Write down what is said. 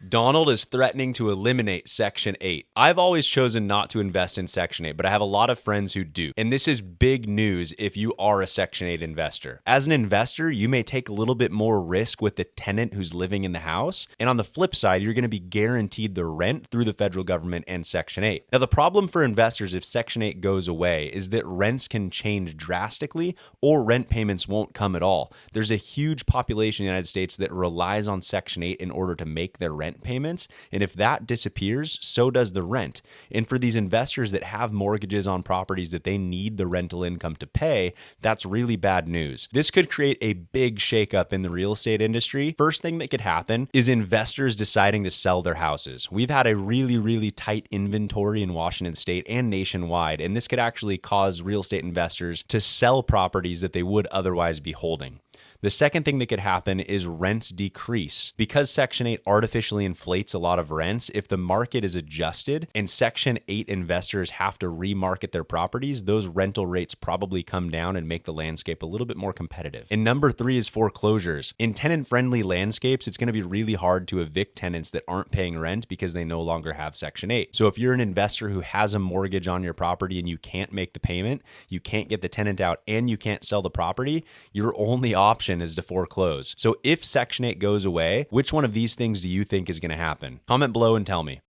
Donald is threatening to eliminate Section 8. I've always chosen not to invest in Section 8, but I have a lot of friends who do. And this is big news if you are a Section 8 investor. As an investor, you may take a little bit more risk with the tenant who's living in the house. And on the flip side, you're going to be guaranteed the rent through the federal government and Section 8. Now, the problem for investors if Section 8 goes away is that rents can change drastically or rent payments won't come at all. There's a huge population in the United States that relies on Section 8 in order to make their rent payments. And if that disappears, so does the rent. And for these investors that have mortgages on properties that they need the rental income to pay, that's really bad news. This could create a big shakeup in the real estate industry. First thing that could happen is investors deciding to sell their houses. We've had a really tight inventory in Washington state and nationwide, and this could actually cause real estate investors to sell properties that they would otherwise be holding. The second thing that could happen is rents decrease. Because Section 8 artificially inflates a lot of rents, if the market is adjusted and Section 8 investors have to remarket their properties, those rental rates probably come down and make the landscape a little bit more competitive. And number 3 is foreclosures. In tenant-friendly landscapes, it's going to be really hard to evict tenants that aren't paying rent because they no longer have Section 8. So if you're an investor who has a mortgage on your property and you can't make the payment, you can't get the tenant out, and you can't sell the property, your only option is to foreclose. So if Section 8 goes away, which one of these things do you think is going to happen? Comment below and tell me.